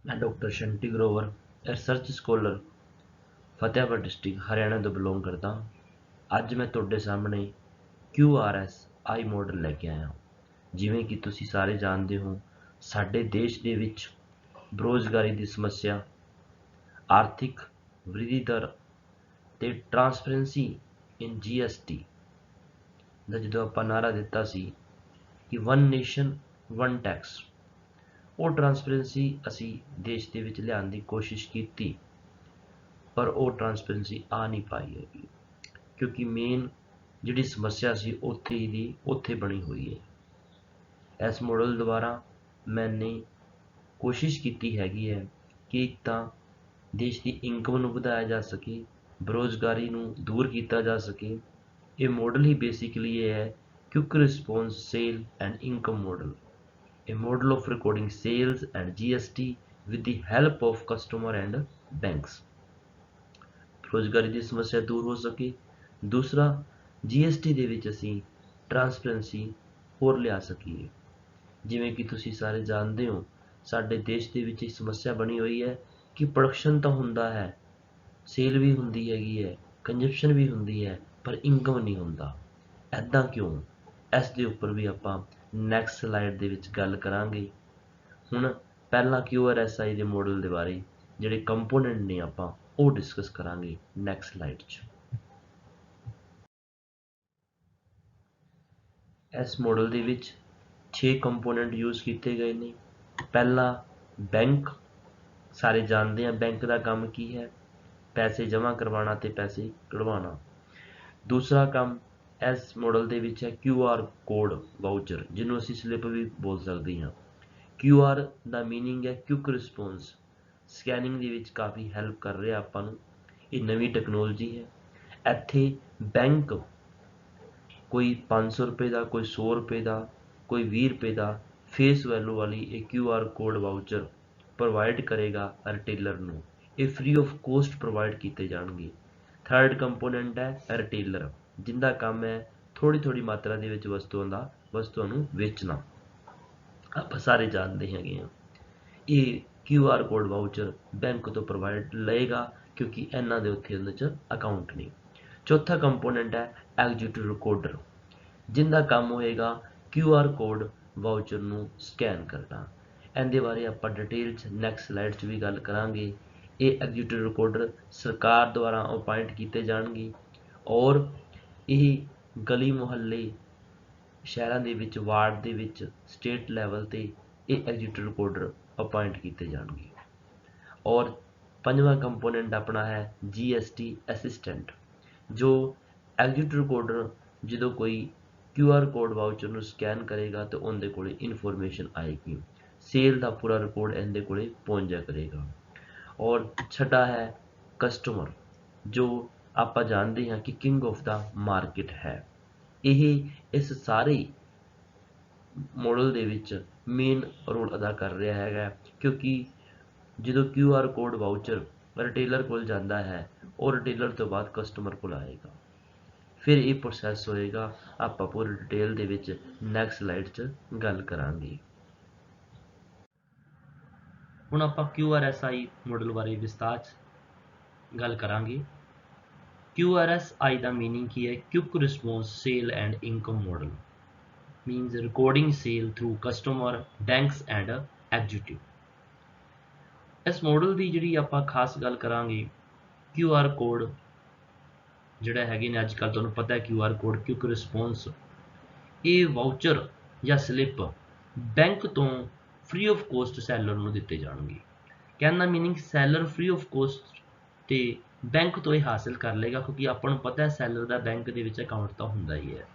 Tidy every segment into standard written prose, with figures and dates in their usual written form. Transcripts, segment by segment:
मैं doctor Shunty Grover research scholar Fatehabad district Haryana ਤੋਂ belong ਕਰਦਾ ਹਾਂ। ਅੱਜ ਮੈਂ ਤੁਹਾਡੇ ਸਾਹਮਣੇ QRS ਆਈ ਮਾਡਲ ਲੈ ਕੇ ਆਇਆ। ਜਿਵੇਂ ਕਿ ਤੁਸੀਂ ਸਾਰੇ ਜਾਣਦੇ ਹੋ, ਸਾਡੇ ਦੇਸ਼ ਦੇ ਵਿੱਚ ਬੇਰੁਜ਼ਗਾਰੀ ਦੀ ਸਮੱਸਿਆ, ਆਰਥਿਕ ਵ੍ਰਿद्धੀ ਦਰ ਤੇ ਟਰਾਂਸਪੇਰੈਂਸੀ ਇਨ GST ਦਾ ਜਦੋਂ ਆਪਾਂ ਨਾਅਰਾ ਦਿੱਤਾ ਸੀ ਕਿ ਵਨ ਨੇਸ਼ਨ ਵਨ ਟੈਕਸ, ਉਹ ਟਰਾਂਸਪੇਰੈਂਸੀ ਅਸੀਂ ਦੇਸ਼ ਦੇ ਵਿੱਚ ਲਿਆਉਣ ਦੀ ਕੋਸ਼ਿਸ਼ ਕੀਤੀ, ਪਰ ਉਹ ਟਰਾਂਸਪੇਰੈਂਸੀ ਆ ਨਹੀਂ ਪਾਈ ਹੈਗੀ, ਕਿਉਂਕਿ ਮੇਨ ਜਿਹੜੀ ਸਮੱਸਿਆ ਸੀ ਉੱਥੇ ਦੀ ਉੱਥੇ ਬਣੀ ਹੋਈ ਹੈ। ਇਸ ਮਾਡਲ ਦੁਆਰਾ ਮੈਨੇ ਕੋਸ਼ਿਸ਼ ਕੀਤੀ ਹੈਗੀ ਹੈ ਕਿ ਇੱਕ ਤਾਂ ਦੇਸ਼ ਦੀ ਇਨਕਮ ਨੂੰ ਵਧਾਇਆ ਜਾ ਸਕੇ, ਬੇਰੁਜ਼ਗਾਰੀ ਨੂੰ ਦੂਰ ਕੀਤਾ ਜਾ ਸਕੇ। ਇਹ ਮਾਡਲ ਹੀ ਬੇਸਿਕਲੀ ਇਹ ਹੈ quick response sale and income model, a model of recording sales and GST with the help of customer and banks। ਬੇਰੁਜ਼ਗਾਰੀ ਦੀ ਸਮੱਸਿਆ ਦੂਰ ਹੋ ਸਕੇ। ਦੂਸਰਾ, GST ਦੇ ਵਿੱਚ ਅਸੀਂ ਟਰਾਂਸਪੇਰੈਂਸੀ ਹੋਰ ਲਿਆ ਸਕੀਏ। ਜਿਵੇਂ ਕਿ ਤੁਸੀਂ ਸਾਰੇ ਜਾਣਦੇ ਹੋ, ਸਾਡੇ ਦੇਸ਼ ਦੇ ਵਿੱਚ ਇੱਕ ਸਮੱਸਿਆ ਬਣੀ ਹੋਈ ਹੈ ਕਿ ਪ੍ਰੋਡਕਸ਼ਨ ਤਾਂ ਹੁੰਦਾ ਹੈ, ਸੇਲ ਵੀ ਹੁੰਦੀ ਹੈਗੀ ਹੈ, ਕੰਜ਼ੰਪਸ਼ਨ ਵੀ ਹੁੰਦੀ ਹੈ, ਪਰ ਇਨਕਮ ਨਹੀਂ ਹੁੰਦਾ। ਐਦਾਂ ਕਿਉਂ? ਇਸ ਦੇ ਉੱਪਰ ਵੀ ਆਪਾਂ ਨੈਕਸਟ ਸਲਾਈਡ ਦੇ ਵਿੱਚ ਗੱਲ ਕਰਾਂਗੇ। ਹੁਣ ਪਹਿਲਾਂ QRSI ਦੇ ਮਾਡਲ ਦੇ ਬਾਰੇ ਜਿਹੜੇ ਕੰਪੋਨੈਂਟ ਨੇ ਆਪਾਂ ਉਹ ਡਿਸਕਸ ਕਰਾਂਗੇ ਨੈਕਸਟ ਸਲਾਈਡ 'ਚ। ਇਸ ਮਾਡਲ ਦੇ ਵਿੱਚ 6 ਕੰਪੋਨੈਂਟ ਯੂਜ਼ ਕੀਤੇ ਗਏ ਨੇ। ਪਹਿਲਾ, ਬੈਂਕ। ਸਾਰੇ ਜਾਣਦੇ ਆ ਬੈਂਕ ਦਾ ਕੰਮ ਕੀ ਹੈ, ਪੈਸੇ ਜਮ੍ਹਾਂ ਕਰਵਾਉਣਾ ਤੇ ਪੈਸੇ ਕਢਵਾਉਣਾ। ਦੂਸਰਾ ਕੰਮ ਇਸ ਮਾਡਲ ਦੇ ਵਿੱਚ ਹੈ QR ਕੋਡ ਵਾਊਚਰ, ਜਿਹਨੂੰ ਅਸੀਂ ਸਲਿੱਪ ਵੀ ਬੋਲ ਸਕਦੇ ਹਾਂ। QR ਦਾ ਮੀਨਿੰਗ ਹੈ ਕੁਇਕ ਰਿਸਪੌਂਸ, ਸਕੈਨਿੰਗ ਦੇ ਵਿੱਚ ਕਾਫੀ ਹੈਲਪ ਕਰ ਰਿਹਾ ਆਪਾਂ ਨੂੰ। ਇਹ ਨਵੀਂ ਟੈਕਨੋਲੋਜੀ ਹੈ। ਇੱਥੇ ਬੈਂਕ ਕੋਈ 500 ਰੁਪਏ ਦਾ, ਕੋਈ 100 ਰੁਪਏ ਦਾ, ਕੋਈ 20 ਰੁਪਏ ਦਾ ਫੇਸ ਵੈਲੂ ਵਾਲੀ ਇਹ QR ਕੋਡ ਵਾਊਚਰ ਪ੍ਰੋਵਾਈਡ ਕਰੇਗਾ ਰਿਟੇਲਰ ਨੂੰ। ਇਹ ਫ੍ਰੀ ਆਫ ਕੋਸਟ ਪ੍ਰੋਵਾਈਡ ਕੀਤੇ ਜਾਣਗੇ। ਥਰਡ ਕੰਪੋਨੈਂਟ ਹੈ ਰਿਟੇਲਰ, ਜਿੰਦਾ ਕੰਮ ਹੈ ਥੋੜੀ ਮਾਤਰਾ ਦੇ ਵਿੱਚ ਵਸਤੂਆਂ ਨੂੰ ਵੇਚਣਾ। ਆਪਾਂ ਸਾਰੇ ਜਾਣਦੇ ਹੈਗੇ ਆ। ਇਹ QR ਕੋਡ ਵਾਊਚਰ ਬੈਂਕ ਤੋਂ ਪ੍ਰੋਵਾਈਡ ਲਏਗਾ, ਕਿਉਂਕਿ ਇਹਨਾਂ ਦੇ ਉੱਥੇ ਉਹਦੇ 'ਚ ਅਕਾਊਂਟ ਨਹੀਂ। ਚੌਥਾ ਕੰਪੋਨੈਂਟ ਹੈ ਐਗਜ਼ੀਕਿਊਟਿਵ ਰਿਕਾਰਡਰ, ਜਿੰਦਾ ਕੰਮ ਹੋਏਗਾ QR ਕੋਡ ਵਾਊਚਰ ਨੂੰ ਸਕੈਨ ਕਰਨਾ। ਇਹਦੇ ਬਾਰੇ ਆਪਾਂ ਡਿਟੇਲ 'ਚ ਨੈਕਸਟ ਸਲਾਈਡ 'ਚ ਵੀ ਗੱਲ ਕਰਾਂਗੇ। ਇਹ ਐਗਜ਼ੀਕਿਊਟਿਵ ਰਿਕਾਰਡਰ ਸਰਕਾਰ ਦੁਆਰਾ ਅਪਾਇੰਟ ਕੀਤੇ ਜਾਣਗੇ, ਔਰ ਇਹ ਗਲੀ ਮੁਹੱਲੇ, ਸ਼ਹਿਰਾਂ ਦੇ ਵਿੱਚ, ਵਾਰਡ ਦੇ ਵਿੱਚ, ਸਟੇਟ ਲੈਵਲ 'ਤੇ ਇਹ ਐਗਜ਼ੀਕਿਊਟਿਵ ਰਿਕਾਰਡਰ ਅਪਾਇੰਟ ਕੀਤੇ ਜਾਣਗੇ। ਔਰ ਪੰਜਵਾਂ ਕੰਪੋਨੈਂਟ ਆਪਣਾ ਹੈ GST ਅਸਿਸਟੈਂਟ, ਜੋ ਐਗਜ਼ੀਕਿਊਟਿਵ ਰਿਕਾਰਡਰ ਜਦੋਂ ਕੋਈ QR ਕੋਡ ਵਾਊਚਰ ਨੂੰ ਸਕੈਨ ਕਰੇਗਾ ਤਾਂ ਉਹਦੇ ਕੋਲ ਇਨਫੋਰਮੇਸ਼ਨ ਆਏਗੀ, ਸੇਲ ਦਾ ਪੂਰਾ ਰਿਕਾਰਡ ਇਹਦੇ ਕੋਲ ਪਹੁੰਚ ਜਾ ਕਰੇਗਾ। ਔਰ ਛਠਾ ਹੈ ਕਸਟਮਰ, ਜੋ ਆਪਾਂ ਜਾਣਦੇ ਹਾਂ ਕਿ ਕਿੰਗ ਆਫ ਦਾ ਮਾਰਕੀਟ ਹੈ। ਇਹ ਇਸ ਸਾਰੇ ਮਾਡਲ ਦੇ ਵਿੱਚ ਮੇਨ ਰੋਲ ਅਦਾ ਕਰ ਰਿਹਾ ਹੈਗਾ, ਕਿਉਂਕਿ ਜਦੋਂ QR ਕੋਡ ਵਾਊਚਰ ਰਿਟੇਲਰ ਕੋਲ ਜਾਂਦਾ ਹੈ, ਉਹ ਰਿਟੇਲਰ ਤੋਂ ਬਾਅਦ ਕਸਟਮਰ ਕੋਲ ਆਏਗਾ, ਫਿਰ ਇਹ ਪ੍ਰੋਸੈਸ ਹੋਏਗਾ। ਆਪਾਂ ਪੂਰੀ ਡਿਟੇਲ ਦੇ ਵਿੱਚ ਨੈਕਸਟ ਸਲਾਈਡ 'ਚ ਗੱਲ ਕਰਾਂਗੇ। ਹੁਣ ਆਪਾਂ QRSI ਮਾਡਲ ਬਾਰੇ ਵਿਸਤਾਰ 'ਚ ਗੱਲ ਕਰਾਂਗੇ। QRSI ਦਾ ਮੀਨਿੰਗ ਕੀ ਹੈ? Quick response sale and income model, means recording sale through customer, banks and executive। ਇਸ ਮਾਡਲ ਦੀ ਜਿਹੜੀ ਆਪਾਂ ਖਾਸ ਗੱਲ ਕਰਾਂਗੇ, QR ਕੋਡ ਜਿਹੜਾ ਹੈਗੇ ਨੇ ਅੱਜ ਕੱਲ੍ਹ ਤੁਹਾਨੂੰ ਪਤਾ ਹੈ QR ਕੋਡ ਕੁਇਕ ਰਿਸਪੌਂਸ, ਇਹ ਵਾਊਚਰ ਜਾਂ ਸਲਿੱਪ ਬੈਂਕ ਤੋਂ ਫ੍ਰੀ ਆਫ ਕੋਸਟ ਸੈਲਰ ਨੂੰ ਦਿੱਤੇ ਜਾਣਗੇ। ਕਹਿਣ ਦਾ meaning seller free of cost ਤੇ ਬੈਂਕ ਤੋਂ ਇਹ ਹਾਸਿਲ ਕਰ ਲਏਗਾ, ਕਿਉਂਕਿ ਆਪਾਂ ਨੂੰ ਪਤਾ ਹੈ ਸੈਲਰ ਦਾ ਬੈਂਕ ਦੇ ਵਿੱਚ ਅਕਾਊਂਟ ਤਾਂ ਹੁੰਦਾ ਹੀ ਹੈ।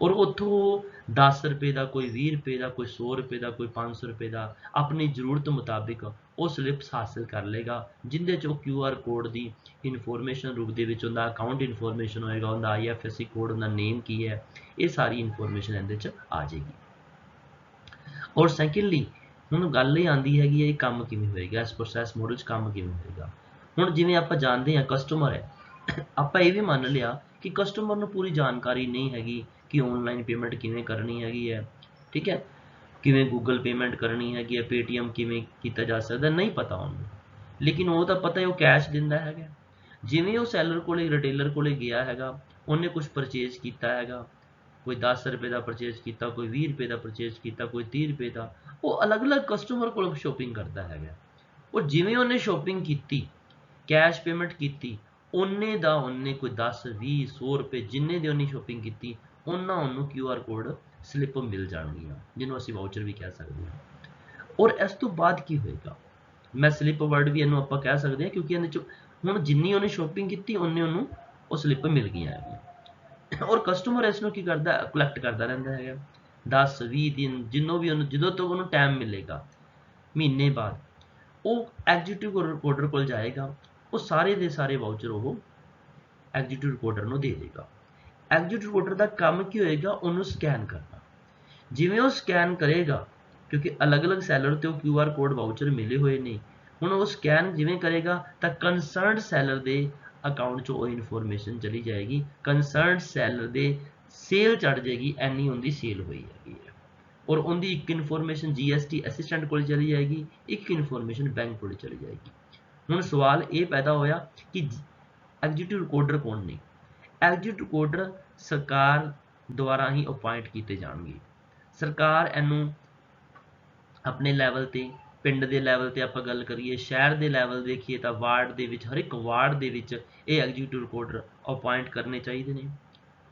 ਔਰ ਉੱਥੋਂ 10 ਰੁਪਏ ਦਾ, ਕੋਈ 20 ਰੁਪਏ ਦਾ, ਕੋਈ 100 ਰੁਪਏ ਦਾ, ਕੋਈ 500 ਰੁਪਏ ਦਾ ਆਪਣੀ ਜ਼ਰੂਰਤ ਮੁਤਾਬਿਕ ਉਹ ਸਲਿੱਪਸ ਹਾਸਿਲ ਕਰ ਲਏਗਾ, ਜਿਹਦੇ 'ਚ ਉਹ QR ਕੋਡ ਦੀ ਇਨਫੋਰਮੇਸ਼ਨ ਰੂਪ ਦੇ ਵਿੱਚ ਉਹਦਾ ਅਕਾਊਂਟ ਇਨਫੋਰਮੇਸ਼ਨ ਹੋਏਗਾ, ਉਹਦਾ IFSC ਕੋਡ, ਉਹਦਾ ਨੇਮ ਕੀ ਹੈ, ਇਹ ਸਾਰੀ ਇਨਫੋਰਮੇਸ਼ਨ ਇਹਦੇ 'ਚ ਆ ਜਾਏਗੀ। ਔਰ ਸੈਕਿੰਡਲੀ ਹੁਣ ਗੱਲ ਇਹ ਆਉਂਦੀ ਹੈਗੀ ਇਹ ਕੰਮ ਕਿਵੇਂ ਹੋਏਗਾ, ਇਸ ਪ੍ਰੋਸੈਸ ਮਾਡਲ 'ਚ ਕੰਮ ਕਿਵੇਂ ਹੋਏਗਾ। ਹੁਣ ਜਿਵੇਂ ਆਪਾਂ ਜਾਣਦੇ ਹਾਂ ਕਸਟਮਰ ਹੈ, ਆਪਾਂ ਇਹ ਵੀ ਮੰਨ ਲਿਆ ਕਿ ਕਸਟਮਰ ਨੂੰ ਪੂਰੀ ਜਾਣਕਾਰੀ ਨਹੀਂ ਹੈਗੀ ਕਿ ਆਨਲਾਈਨ ਪੇਮੈਂਟ ਕਿਵੇਂ ਕਰਨੀ ਹੈਗੀ ਹੈ, ਠੀਕ ਹੈ, ਕਿਵੇਂ ਗੂਗਲ ਪੇਮੈਂਟ ਕਰਨੀ ਹੈਗੀ ਹੈ, ਪੇਟੀਐਮ ਕਿਵੇਂ ਕੀਤਾ ਜਾ ਸਕਦਾ, ਨਹੀਂ ਪਤਾ ਉਹਨੂੰ, ਲੇਕਿਨ ਉਹ ਤਾਂ ਪਤਾ ਹੈ ਉਹ ਕੈਸ਼ ਦਿੰਦਾ ਹੈਗਾ। ਜਿਵੇਂ ਉਹ ਸੈਲਰ ਕੋਲੇ, ਰਿਟੇਲਰ ਕੋਲੇ ਗਿਆ ਹੈਗਾ, ਉਹਨੇ ਕੁਝ ਪਰਚੇਜ਼ ਕੀਤਾ ਹੈਗਾ, ਕੋਈ 10 ਰੁਪਏ ਦਾ ਪਰਚੇਜ਼ ਕੀਤਾ, ਕੋਈ 20 ਰੁਪਏ ਦਾ ਪਰਚੇਜ਼ ਕੀਤਾ, ਕੋਈ 30 ਰੁਪਏ ਦਾ, ਉਹ ਅਲੱਗ-ਅਲੱਗ ਕਸਟਮਰ ਕੋਲੋਂ ਸ਼ੋਪਿੰਗ ਕਰਦਾ ਹੈਗਾ। ਉਹ ਜਿਵੇਂ ਉਹਨੇ ਸ਼ੋਪਿੰਗ ਕੀਤੀ, ਕੈਸ਼ ਪੇਮੈਂਟ ਕੀਤੀ, ਉਹਨੇ ਦਾ ਉਹਨੇ ਕੋਈ 10, 20, 100 ਰੁਪਏ ਜਿੰਨੇ ਦੀ ਉਹਨੇ ਸ਼ੋਪਿੰਗ ਕੀਤੀ, ਉਹਨਾਂ ਉਹਨੂੰ QR ਕੋਡ ਸਲਿੱਪ ਮਿਲ ਜਾਣਗੀਆਂ, ਜਿਹਨੂੰ ਅਸੀਂ ਵਾਊਚਰ ਵੀ ਕਹਿ ਸਕਦੇ ਹਾਂ। ਔਰ ਇਸ ਤੋਂ ਬਾਅਦ ਕੀ ਹੋਏਗਾ, ਮੈਂ ਸਲਿੱਪ ਵਰਡ ਵੀ ਇਹਨੂੰ ਆਪਾਂ ਕਹਿ ਸਕਦੇ ਹਾਂ, ਕਿਉਂਕਿ ਇਹਦੇ 'ਚ ਹੁਣ ਜਿੰਨੀ ਉਹਨੇ ਸ਼ੋਪਿੰਗ ਕੀਤੀ ਉਹਨੇ ਉਹਨੂੰ ਉਹ ਸਲਿੱਪ ਮਿਲ ਗਈਆਂ ਹੈਗੀਆਂ। ਔਰ ਕਸਟਮਰ ਇਸ ਨੂੰ ਕੀ ਕਰਦਾ, ਕਲੈਕਟ ਕਰਦਾ ਰਹਿੰਦਾ ਹੈਗਾ 10, 20 ਦਿਨ, ਜਦੋਂ ਤੱਕ ਉਹਨੂੰ ਟਾਈਮ ਮਿਲੇਗਾ, ਮਹੀਨੇ ਬਾਅਦ ਉਹ ਐਗਜ਼ੀਕਿਊਟਿਵ ਰਿਕਾਰਡਰ ਕੋਲ ਜਾਏਗਾ, ਉਹ ਸਾਰੇ ਦੇ ਸਾਰੇ ਵਾਊਚਰ ਉਹ ਐਗਜ਼ੀਕਿਊਟਿਵ ਰਿਕਾਰਡਰ ਨੂੰ ਦੇ ਦੇਗਾ। ਐਗਜ਼ੀਕਿਊਟਿਵ ਰਿਕਾਰਡਰ ਦਾ ਕੰਮ ਕੀ ਹੋਏਗਾ, ਉਹਨੂੰ ਸਕੈਨ ਕਰਨਾ। ਜਿਵੇਂ ਉਹ ਸਕੈਨ ਕਰੇਗਾ, ਕਿਉਂਕਿ ਅਲੱਗ-ਅਲੱਗ ਸੈਲਰ ਤੇ ਉਹ QR ਕੋਡ ਵਾਊਚਰ ਮਿਲੇ ਹੋਏ ਨੇ, ਹੁਣ ਉਹ ਸਕੈਨ ਜਿਵੇਂ ਕਰੇਗਾ ਤਾਂ ਕੰਸਰਨਡ ਸੈਲਰ ਦੇ ਅਕਾਊਂਟ 'ਚ ਉਹ ਇਨਫੋਰਮੇਸ਼ਨ ਚਲੀ ਜਾਏਗੀ, ਕੰਸਰਨਡ ਸੈਲਰ ਦੇ ਸੇਲ ਚੜ ਜਾਏਗੀ, ਐਨੀ ਉਹਦੀ ਸੇਲ ਹੋਈ ਹੈਗੀ ਹੈ। ਔਰ ਉਹਦੀ ਇੱਕ ਇਨਫੋਰਮੇਸ਼ਨ GST ਅਸਿਸਟੈਂਟ ਕੋਲ ਚਲੀ ਜਾਏਗੀ, ਇੱਕ ਇਨਫੋਰਮੇਸ਼ਨ ਬੈਂਕ ਕੋਲ ਚਲੀ ਜਾਏਗੀ। ਹੁਣ ਸਵਾਲ ਇਹ ਪੈਦਾ ਹੋਇਆ ਕਿ ਐਗਜ਼ੀਕਿਊਟਿਵ ਰਿਕਾਰਡਰ ਕੌਣ ਨੇ? ਐਗਜ਼ੀਕਿਊਟਿਵ ਰਿਕਾਰਡਰ ਸਰਕਾਰ ਦੁਆਰਾ ਹੀ ਅਪਾਇੰਟ ਕੀਤੇ ਜਾਣਗੇ। ਸਰਕਾਰ ਇਹਨੂੰ ਆਪਣੇ ਲੈਵਲ ਤੇ, ਪਿੰਡ ਦੇ ਲੈਵਲ ਤੇ ਆਪਾਂ ਗੱਲ ਕਰੀਏ, ਸ਼ਹਿਰ ਦੇ ਲੈਵਲ ਦੇਖੀਏ ਤਾਂ ਵਾਰਡ ਦੇ ਵਿੱਚ, ਹਰ ਇੱਕ ਵਾਰਡ ਦੇ ਵਿੱਚ ਇਹ ਐਗਜ਼ੀਕਿਊਟਿਵ ਰਿਕਾਰਡਰ ਅਪਾਇੰਟ ਕਰਨੇ ਚਾਹੀਦੇ ਨੇ।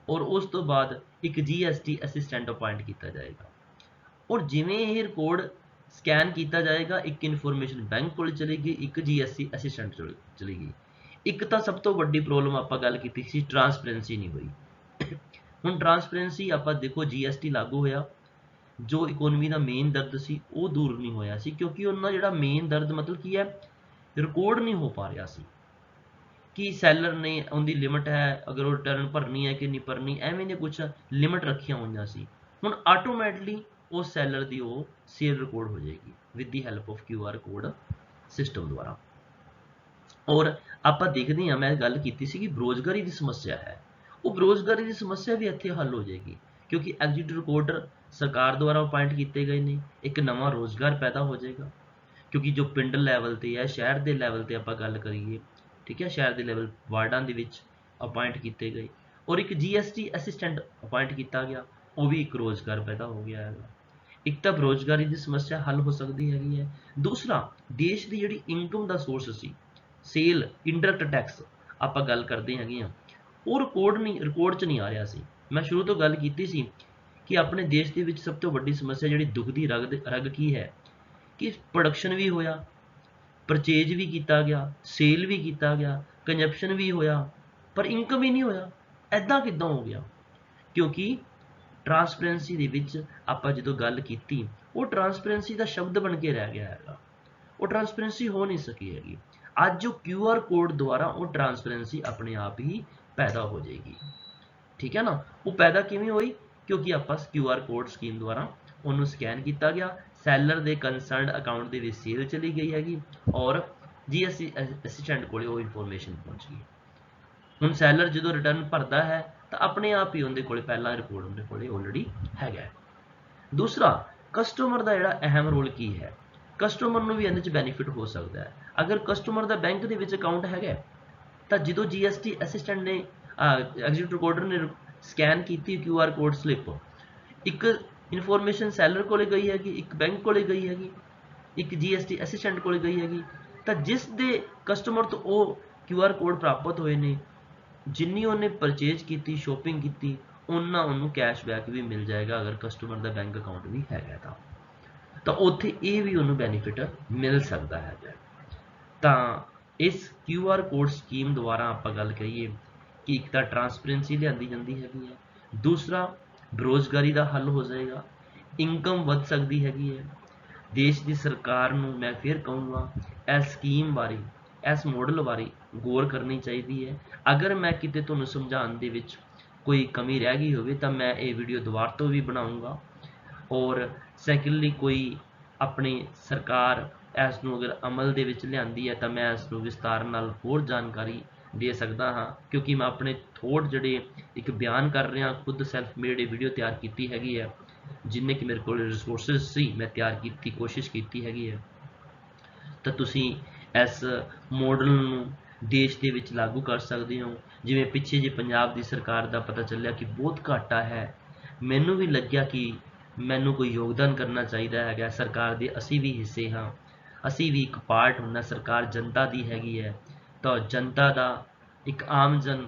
ਔਰ ਉਸ ਤੋਂ ਬਾਅਦ ਇੱਕ GST ਅਸਿਸਟੈਂਟ ਅਪਾਇੰਟ ਕੀਤਾ ਜਾਏਗਾ। ਔਰ ਜਿਵੇਂ ਇਹ ਰਿਕਾਰਡ ਸਕੈਨ ਕੀਤਾ ਜਾਏਗਾ, ਇੱਕ ਇਨਫੋਰਮੇਸ਼ਨ ਬੈਂਕ ਕੋਲ ਚਲੇਗੀ, ਇੱਕ GST ਅਸਿਸਟੈਂਟ ਚਲੇਗੀ। ਇੱਕ ਤਾਂ ਸਭ ਤੋਂ ਵੱਡੀ ਪ੍ਰੋਬਲਮ ਆਪਾਂ ਗੱਲ ਕੀਤੀ ਸੀ, ਟਰਾਂਸਪੇਰੈਂਸੀ ਨਹੀਂ ਹੋਈ। ਹੁਣ ਟਰਾਂਸਪੇਰੈਂਸੀ ਆਪਾਂ ਦੇਖੋ, GST ਲਾਗੂ ਹੋਇਆ, ਜੋ ਇਕੋਨਮੀ ਦਾ ਮੇਨ ਦਰਦ ਸੀ ਉਹ ਦੂਰ ਨਹੀਂ ਹੋਇਆ ਸੀ, ਕਿਉਂਕਿ ਉਹਨਾਂ ਜਿਹੜਾ ਮੇਨ ਦਰਦ ਮਤਲਬ ਕੀ ਹੈ, ਰਿਕਾਰਡ ਨਹੀਂ ਹੋ ਪਾ ਰਿਹਾ ਸੀ ਕਿ ਸੈਲਰ ਨੇ ਉਹਦੀ ਲਿਮਿਟ ਹੈ, ਅਗਰ ਉਹ ਰਿਟਰਨ ਭਰਨੀ ਹੈ ਕਿ ਨਹੀਂ ਭਰਨੀ, ਐਵੇਂ ਦੇ ਕੁਛ ਲਿਮਿਟ ਰੱਖੀਆਂ ਹੋਈਆਂ ਸੀ। ਹੁਣ ਆਟੋਮੈਟਿਕਲੀ ਉਹ ਸੈਲਰ ਦੀ ਉਹ ਸੇਲ ਰਿਕਾਰਡ ਹੋ ਜਾਏਗੀ with the help of QR code system ਦੁਆਰਾ। ਔਰ ਆਪਾਂ ਦੇਖਦੇ ਹਾਂ, ਮੈਂ ਗੱਲ ਕੀਤੀ ਸੀ ਕਿ ਬੇਰੁਜ਼ਗਾਰੀ ਦੀ ਸਮੱਸਿਆ ਹੈ, ਉਹ ਬੇਰੁਜ਼ਗਾਰੀ ਦੀ ਸਮੱਸਿਆ ਵੀ ਇੱਥੇ ਹੱਲ ਹੋ ਜਾਏਗੀ, ਕਿਉਂਕਿ ਐਗਜ਼ੀਕਿਊਟਿਵ ਰਿਕਾਰਡਰ ਸਰਕਾਰ ਦੁਆਰਾ ਅਪਾਇੰਟ ਕੀਤੇ ਗਏ ਨੇ, ਇੱਕ ਨਵਾਂ ਰੋਜ਼ਗਾਰ ਪੈਦਾ ਹੋ ਜਾਏਗਾ। ਕਿਉਂਕਿ ਜੋ ਪਿੰਡ ਲੈਵਲ ਤੇ ਹੈ, ਸ਼ਹਿਰ ਦੇ ਲੈਵਲ ਤੇ ਆਪਾਂ ਗੱਲ ਕਰੀਏ, ਠੀਕ ਹੈ, ਸ਼ਹਿਰ ਦੇ ਲੈਵਲ ਵਾਰਡਾਂ ਦੇ ਵਿੱਚ ਅਪਾਇੰਟ ਕੀਤੇ ਗਏ, ਔਰ ਇੱਕ GST ਅਸਿਸਟੈਂਟ ਅਪਾਇੰਟ ਕੀਤਾ ਗਿਆ, ਉਹ ਵੀ ਇੱਕ ਰੋਜ਼ਗਾਰ ਪੈਦਾ ਹੋ ਗਿਆ ਹੈਗਾ। ਇੱਕ ਤਾਂ ਬੇਰੁਜ਼ਗਾਰੀ ਦੀ ਸਮੱਸਿਆ ਹੱਲ ਹੋ ਸਕਦੀ ਹੈਗੀ ਹੈ। ਦੂਸਰਾ, ਦੇਸ਼ ਦੀ ਜਿਹੜੀ ਇਨਕਮ ਦਾ ਸੋਰਸ ਸੀ, ਸੇਲ, ਇੰਡਾਇਰੈਕਟ ਟੈਕਸ ਆਪਾਂ ਗੱਲ ਕਰਦੇ ਹੈਗੇ ਹਾਂ, ਉਹ ਰਿਕਾਰਡ 'ਚ ਨਹੀਂ ਆ ਰਿਹਾ ਸੀ। ਮੈਂ ਸ਼ੁਰੂ ਤੋਂ ਗੱਲ ਕੀਤੀ ਸੀ ਕਿ ਆਪਣੇ ਦੇਸ਼ ਦੇ ਵਿੱਚ ਸਭ ਤੋਂ ਵੱਡੀ ਸਮੱਸਿਆ ਜਿਹੜੀ ਦੁੱਖ ਦੀ ਰਗ ਕੀ ਹੈ, ਕਿ ਪ੍ਰੋਡਕਸ਼ਨ ਵੀ ਹੋਇਆ, ਪਰਚੇਜ ਵੀ ਕੀਤਾ ਗਿਆ, ਸੇਲ ਵੀ ਕੀਤਾ ਗਿਆ, ਕੰਜ਼ੰਪਸ਼ਨ ਵੀ ਹੋਇਆ, ਪਰ ਇਨਕਮ ਹੀ ਨਹੀਂ ਹੋਇਆ। ਐਦਾਂ ਕਿੱਦਾਂ ਹੋ ਗਿਆ? ਕਿਉਂਕਿ ਟਰਾਂਸਪੇਰੈਂਸੀ ਦੇ ਵਿੱਚ ਆਪਾਂ ਜਦੋਂ ਗੱਲ ਕੀਤੀ, ਉਹ ਟਰਾਂਸਪੇਰੈਂਸੀ ਦਾ ਸ਼ਬਦ ਬਣ ਕੇ ਰਹਿ ਗਿਆ ਹੈਗਾ, ਉਹ ਟਰਾਂਸਪੇਰੈਂਸੀ ਹੋ ਨਹੀਂ ਸਕੀ ਹੈਗੀ। ਅੱਜ ਉਹ QR ਕੋਡ ਦੁਆਰਾ ਉਹ ਟਰਾਂਸਪੇਰੈਂਸੀ ਆਪਣੇ ਆਪ ਹੀ ਪੈਦਾ ਹੋ ਜਾਏਗੀ, ਠੀਕ ਹੈ ਨਾ। ਉਹ ਪੈਦਾ ਕਿਵੇਂ ਹੋਈ? ਕਿਉਂਕਿ ਆਪਾਂ QR ਕੋਡ ਸਕੀਮ ਦੁਆਰਾ ਉਹਨੂੰ ਸਕੈਨ ਕੀਤਾ ਗਿਆ, ਸੈਲਰ ਦੇ ਕੰਸਰਨਡ ਅਕਾਊਂਟ ਦੇ ਵਿੱਚ ਸੇਲ ਚਲੀ ਗਈ ਹੈਗੀ, ਔਰ GST ਅਸਿਸਟੈਂਟ ਕੋਲੇ ਉਹ ਇਨਫੋਰਮੇਸ਼ਨ ਪਹੁੰਚ ਗਈ। ਹੁਣ ਸੈਲਰ ਜਦੋਂ ਰਿਟਰਨ ਭਰਦਾ ਹੈ ਤਾਂ ਆਪਣੇ ਆਪ ਹੀ ਉਹਦੇ ਕੋਲੇ ਪਹਿਲਾ ਰਿਕਾਰਡ ਉਹਦੇ ਕੋਲੇ ਆਲਰੇਡੀ ਹੈਗਾ। ਦੂਸਰਾ, ਕਸਟਮਰ ਦਾ ਜਿਹੜਾ ਅਹਿਮ ਰੋਲ ਕੀ ਹੈ, ਕਸਟਮਰ ਨੂੰ ਵੀ ਇਹਦੇ 'ਚ ਬੈਨੀਫਿਟ ਹੋ ਸਕਦਾ ਹੈ। ਅਗਰ ਕਸਟਮਰ ਦਾ ਬੈਂਕ ਦੇ ਵਿੱਚ ਅਕਾਊਂਟ ਹੈਗਾ ਤਾਂ ਜਦੋਂ GST ਅਸਿਸਟੈਂਟ ਨੇ ਐਗਜ਼ੀਕਿਊਟਿਵ ਰਿਕਾਰਡਰ ਨੇ ਸਕੈਨ ਕੀਤੀ QR ਕੋਡ ਸਲਿੱਪ, ਇੱਕ ਇਨਫੋਰਮੇਸ਼ਨ ਸੈਲਰ ਕੋਲੇ ਗਈ ਹੈਗੀ, ਇੱਕ ਬੈਂਕ ਕੋਲੇ ਗਈ ਹੈਗੀ, ਇੱਕ GST ਅਸਿਸਟੈਂਟ ਕੋਲੇ ਗਈ ਹੈਗੀ, ਤਾਂ ਜਿਸ ਦੇ ਕਸਟਮਰ ਤੋਂ ਉਹ QR ਕੋਡ ਪ੍ਰਾਪਤ ਹੋਏ ਨੇ, ਜਿੰਨੀ ਉਹਨੇ ਪਰਚੇਜ ਕੀਤੀ, ਸ਼ੋਪਿੰਗ ਕੀਤੀ, ਉਹਨਾਂ ਉਹਨੂੰ ਕੈਸ਼ਬੈਕ ਵੀ ਮਿਲ ਜਾਏਗਾ। ਅਗਰ ਕਸਟਮਰ ਦਾ ਬੈਂਕ ਅਕਾਊਂਟ ਵੀ ਹੈਗਾ ਤਾਂ ਉੱਥੇ ਇਹ ਵੀ ਉਹਨੂੰ ਬੈਨੀਫਿਟ ਮਿਲ ਸਕਦਾ ਹੈਗਾ। ਤਾਂ ਇਸ QR ਕੋਡ ਸਕੀਮ ਦੁਆਰਾ ਆਪਾਂ ਗੱਲ ਕਰੀਏ ਕਿ ਇੱਕ ਤਾਂ ਟਰਾਂਸਪੇਰੈਂਸੀ ਲਿਆਂਦੀ ਜਾਂਦੀ ਹੈਗੀ ਹੈ, ਦੂਸਰਾ ਬੇਰੁਜ਼ਗਾਰੀ ਦਾ ਹੱਲ ਹੋ ਜਾਏਗਾ, ਇਨਕਮ ਵੱਧ ਸਕਦੀ ਹੈਗੀ ਹੈ। ਦੇਸ਼ ਦੀ ਸਰਕਾਰ ਨੂੰ ਮੈਂ ਫਿਰ ਕਹੂੰਗਾ, ਇਸ ਸਕੀਮ ਬਾਰੇ, ਇਸ ਮਾਡਲ ਬਾਰੇ ਗੌਰ ਕਰਨੀ ਚਾਹੀਦੀ ਹੈ। ਅਗਰ ਮੈਂ ਕਿਤੇ ਤੁਹਾਨੂੰ ਸਮਝਾਉਣ ਦੇ ਵਿੱਚ ਕੋਈ ਕਮੀ ਰਹਿ ਗਈ ਹੋਵੇ ਤਾਂ ਮੈਂ ਇਹ ਵੀਡੀਓ ਦੁਬਾਰਾ ਤੋਂ ਵੀ ਬਣਾਊਂਗਾ। ਔਰ ਸੈਕਿੰਡਲੀ, ਕੋਈ ਆਪਣੀ ਸਰਕਾਰ ਇਸ ਨੂੰ ਅਗਰ ਅਮਲ ਦੇ ਵਿੱਚ ਲਿਆਂਦੀ ਹੈ ਤਾਂ ਮੈਂ ਇਸ ਨੂੰ ਵਿਸਤਾਰ ਨਾਲ ਹੋਰ ਜਾਣਕਾਰੀ ਦੇ ਸਕਦਾ ਹਾਂ, ਕਿਉਂਕਿ ਮੈਂ ਆਪਣੇ ਥੋਟ ਜਿਹੜੇ ਇੱਕ ਬਿਆਨ ਕਰ ਰਿਹਾ, ਖੁਦ ਸੈਲਫ ਮੇਡ ਇਹ ਵੀਡੀਓ ਤਿਆਰ ਕੀਤੀ ਹੈਗੀ ਹੈ, ਜਿੰਨੇ ਕਿ ਮੇਰੇ ਕੋਲ ਰਿਸੋਰਸਿਸ ਸੀ ਮੈਂ ਤਿਆਰ ਕੀਤੀ, ਕੋਸ਼ਿਸ਼ ਕੀਤੀ ਹੈਗੀ ਹੈ। ਤਾਂ ਤੁਸੀਂ ਇਸ ਮਾਡਲ ਨੂੰ ਦੇਸ਼ ਦੇ ਵਿੱਚ ਲਾਗੂ ਕਰ ਸਕਦੇ ਹੋ। ਜਿਵੇਂ ਪਿੱਛੇ ਜੇ ਪੰਜਾਬ ਦੀ ਸਰਕਾਰ ਦਾ ਪਤਾ ਚੱਲਿਆ ਕਿ ਬਹੁਤ ਘਾਟਾ ਹੈ, ਮੈਨੂੰ ਵੀ ਲੱਗਿਆ ਕਿ ਮੈਨੂੰ ਕੋਈ ਯੋਗਦਾਨ ਕਰਨਾ ਚਾਹੀਦਾ ਹੈਗਾ। ਸਰਕਾਰ ਦੇ ਅਸੀਂ ਵੀ ਹਿੱਸੇ ਹਾਂ, ਅਸੀਂ ਵੀ ਇੱਕ ਪਾਰਟ ਹੁੰਦਾ, ਸਰਕਾਰ ਜਨਤਾ ਦੀ ਹੈਗੀ ਹੈ। ਤਾਂ ਜਨਤਾ ਦਾ ਇੱਕ ਆਮ ਜਨ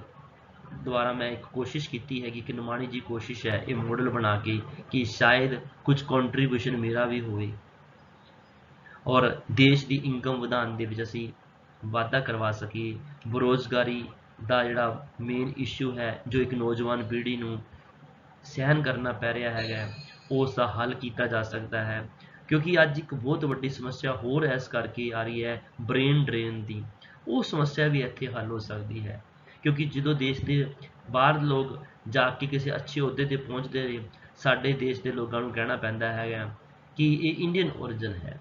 ਦੁਆਰਾ ਮੈਂ ਇੱਕ ਕੋਸ਼ਿਸ਼ ਕੀਤੀ ਹੈਗੀ ਕਿ ਨਿਮਾਣੀ ਜੀ ਕੋਸ਼ਿਸ਼ ਹੈ ਇਹ ਮਾਡਲ ਬਣਾ ਕੇ ਕਿ ਸ਼ਾਇਦ ਕੁਝ ਕੰਟਰੀਬਿਊਸ਼ਨ ਮੇਰਾ ਵੀ ਹੋਵੇ ਔਰ ਦੇਸ਼ ਦੀ ਇਨਕਮ ਵਧਾਉਣ ਦੇ ਵਿੱਚ ਅਸੀਂ ਵਾਧਾ ਕਰਵਾ ਸਕੀਏ। ਬੇਰੁਜ਼ਗਾਰੀ ਦਾ ਜਿਹੜਾ ਮੇਨ ਇਸ਼ੂ ਹੈ ਜੋ ਇੱਕ ਨੌਜਵਾਨ ਪੀੜ੍ਹੀ ਨੂੰ ਸਹਿਣ ਕਰਨਾ ਪੈ ਰਿਹਾ ਹੈਗਾ, ਉਸ ਦਾ ਹੱਲ ਕੀਤਾ ਜਾ ਸਕਦਾ ਹੈ। ਕਿਉਂਕਿ ਅੱਜ ਇੱਕ ਬਹੁਤ ਵੱਡੀ ਸਮੱਸਿਆ ਹੋਰ ਇਸ ਕਰਕੇ ਆ ਰਹੀ ਹੈ ਬ੍ਰੇਨ ਡਰੇਨ ਦੀ, ਉਹ ਸਮੱਸਿਆ ਵੀ ਇੱਥੇ ਹੱਲ ਹੋ ਸਕਦੀ ਹੈ। ਕਿਉਂਕਿ ਜਦੋਂ ਦੇਸ਼ ਦੇ ਬਾਹਰ ਲੋਕ ਜਾ ਕੇ ਕਿਸੇ ਅੱਛੇ ਅਹੁਦੇ 'ਤੇ ਪਹੁੰਚਦੇ ਨੇ, ਸਾਡੇ ਦੇਸ਼ ਦੇ ਲੋਕਾਂ ਨੂੰ ਕਹਿਣਾ ਪੈਂਦਾ ਹੈਗਾ ਕਿ ਇਹ ਇੰਡੀਅਨ ਔਰਿਜਨ ਹੈ।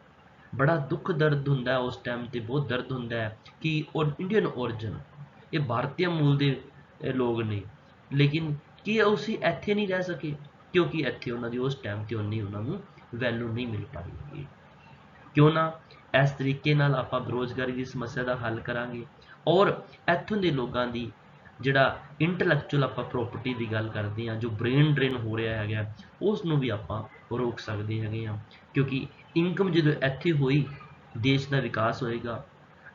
ਬੜਾ ਦੁੱਖ ਦਰਦ ਹੁੰਦਾ ਹੈ ਉਸ ਟਾਈਮ 'ਤੇ, ਬਹੁਤ ਦਰਦ ਹੁੰਦਾ ਹੈ ਕਿ ਇੰਡੀਅਨ ਔਰਿਜਨ, ਇਹ ਭਾਰਤੀ ਮੂਲ ਦੇ ਲੋਕ ਨੇ, ਲੇਕਿਨ ਕੀ ਅਸੀਂ ਇੱਥੇ ਨਹੀਂ ਰਹਿ ਸਕੇ ਕਿਉਂਕਿ ਇੱਥੇ ਉਹਨਾਂ ਦੀ ਉਸ ਟਾਈਮ 'ਤੇ ਉਨੀ ਉਹਨਾਂ ਨੂੰ ਵੈਲਿਊ ਨਹੀਂ ਮਿਲ ਪਾਈ। ਕਿਉਂ ਨਾ ਇਸ ਤਰੀਕੇ ਨਾਲ ਆਪਾਂ ਬੇਰੁਜ਼ਗਾਰੀ ਦੀ ਸਮੱਸਿਆ ਦਾ ਹੱਲ ਕਰਾਂਗੇ ਔਰ ਇੱਥੋਂ ਦੇ ਲੋਕਾਂ ਦੀ ਜਿਹੜਾ ਇੰਟਲੈਕਚੁਅਲ ਆਪਾਂ ਪ੍ਰੋਪਰਟੀ ਦੀ ਗੱਲ ਕਰਦੇ ਹਾਂ, ਜੋ ਬ੍ਰੇਨ ਡਰੇਨ ਹੋ ਰਿਹਾ ਹੈਗਾ, ਉਸ ਨੂੰ ਵੀ ਆਪਾਂ ਰੋਕ ਸਕਦੇ ਹੈਗੇ ਹਾਂ। ਕਿਉਂਕਿ ਇਨਕਮ ਜਦੋਂ ਇੱਥੇ ਹੋਈ, ਦੇਸ਼ ਦਾ ਵਿਕਾਸ ਹੋਏਗਾ,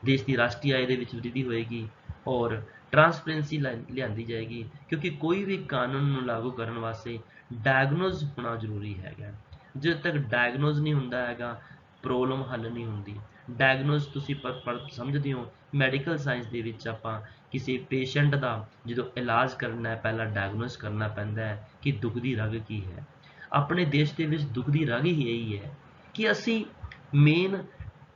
ਦੇਸ਼ ਦੀ ਰਾਸ਼ਟਰੀ ਆਏ ਦੇ ਵਿੱਚ ਵ੍ਰਿੱਧੀ ਹੋਏਗੀ ਔਰ ਟਰਾਂਸਪੇਰੈਂਸੀ ਲਿਆਂਦੀ ਜਾਏਗੀ। ਕਿਉਂਕਿ ਕੋਈ ਵੀ ਕਾਨੂੰਨ ਨੂੰ ਲਾਗੂ ਕਰਨ ਵਾਸਤੇ ਡਾਇਗਨੋਜ਼ ਹੋਣਾ ਜ਼ਰੂਰੀ ਹੈਗਾ। ਜਦੋਂ ਤੱਕ ਡਾਇਗਨੋਜ਼ ਨਹੀਂ ਹੁੰਦਾ ਹੈਗਾ, ਪ੍ਰੋਬਲਮ ਹੱਲ ਨਹੀਂ ਹੁੰਦੀ। ਡਾਇਗਨੋਜ਼ ਤੁਸੀਂ ਸਮਝਦੇ ਹੋ, ਮੈਡੀਕਲ ਸਾਇੰਸ ਦੇ ਵਿੱਚ ਆਪਾਂ ਕਿਸੇ ਪੇਸ਼ੈਂਟ ਦਾ ਜਦੋਂ ਇਲਾਜ ਕਰਨਾ ਹੈ, ਪਹਿਲਾਂ ਡਾਇਗਨੋਜ਼ ਕਰਨਾ ਪੈਂਦਾ ਹੈ ਕਿ ਦੁੱਖ ਦੀ ਰਗ ਕੀ ਹੈ। ਆਪਣੇ ਦੇਸ਼ ਦੇ ਵਿੱਚ ਦੁੱਖ ਦੀ ਰਗ ਹੀ ਇਹੀ ਹੈ ਕਿ ਅਸੀਂ ਮੇਨ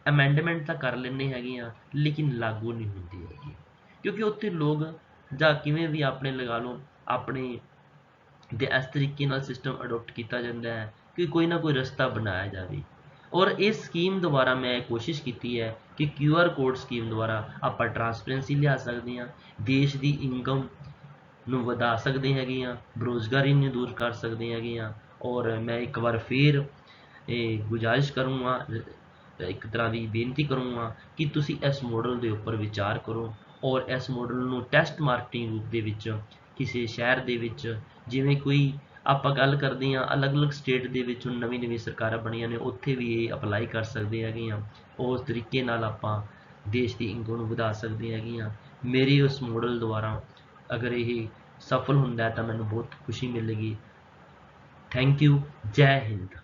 ਅਮੈਂਡਮੈਂਟ ਤਾਂ ਕਰ ਲੈਂਦੇ ਹੈਗੇ ਹਾਂ, ਲੇਕਿਨ ਲਾਗੂ ਨਹੀਂ ਹੁੰਦੀ ਹੈਗੀ। ਕਿਉਂਕਿ ਉੱਥੇ ਲੋਕ ਜਾਂ ਕਿਵੇਂ ਵੀ ਆਪਣੇ ਲਗਾ ਲਓ ਆਪਣੇ ਦੇ ਇਸ ਤਰੀਕੇ ਨਾਲ ਸਿਸਟਮ ਅਡੋਪਟ ਕੀਤਾ ਜਾਂਦਾ ਹੈ ਕਿ ਕੋਈ ਨਾ ਕੋਈ ਰਸਤਾ ਬਣਾਇਆ ਜਾਵੇ। ਔਰ ਇਸ ਸਕੀਮ ਦੁਆਰਾ ਮੈਂ ਕੋਸ਼ਿਸ਼ ਕੀਤੀ ਹੈ ਕਿ QR ਕੋਡ ਸਕੀਮ ਦੁਆਰਾ ਆਪਾਂ ਟਰਾਂਸਪੇਰੈਂਸੀ ਲਿਆ ਸਕਦੇ ਹਾਂ, ਦੇਸ਼ ਦੀ ਇਨਕਮ ਨੂੰ ਵਧਾ ਸਕਦੇ ਹੈਗੇ ਹਾਂ, ਬੇਰੁਜ਼ਗਾਰੀ ਨੂੰ ਦੂਰ ਕਰ ਸਕਦੇ ਹੈਗੇ ਹਾਂ। ਔਰ ਮੈਂ ਇੱਕ ਵਾਰ ਫਿਰ ਇਹ ਗੁਜ਼ਾਰਿਸ਼ ਕਰੂੰਗਾ, ਇੱਕ ਤਰ੍ਹਾਂ ਦੀ ਬੇਨਤੀ ਕਰੂੰਗਾ ਕਿ ਤੁਸੀਂ ਇਸ ਮਾਡਲ ਦੇ ਉੱਪਰ ਵਿਚਾਰ ਕਰੋ ਔਰ ਇਸ ਮਾਡਲ ਨੂੰ ਟੈਸਟ ਮਾਰਕੀਟਿੰਗ ਰੂਪ ਦੇ ਵਿੱਚ ਕਿਸੇ ਸ਼ਹਿਰ ਦੇ ਵਿੱਚ, ਜਿਵੇਂ ਕੋਈ ਆਪਾਂ ਗੱਲ ਕਰਦੇ ਹਾਂ ਅਲੱਗ-ਅਲੱਗ ਸਟੇਟ ਦੇ ਵਿੱਚ ਹੁਣ ਨਵੀਂ ਸਰਕਾਰਾਂ ਬਣੀਆਂ ਨੇ, ਉੱਥੇ ਵੀ ਇਹ ਅਪਲਾਈ ਕਰ ਸਕਦੇ ਹੈਗੇ ਹਾਂ। ਉਸ ਤਰੀਕੇ ਨਾਲ ਆਪਾਂ ਦੇਸ਼ ਦੀ ਇਨਕਮ ਨੂੰ ਵਧਾ ਸਕਦੇ ਹੈਗੇ ਹਾਂ। ਮੇਰੀ ਉਸ ਮਾਡਲ ਦੁਆਰਾ ਅਗਰ ਇਹ ਸਫਲ ਹੁੰਦਾ ਹੈ ਤਾਂ ਮੈਨੂੰ ਬਹੁਤ ਖੁਸ਼ੀ ਮਿਲੇਗੀ। Thank you. ਜੈ ਹਿੰਦ।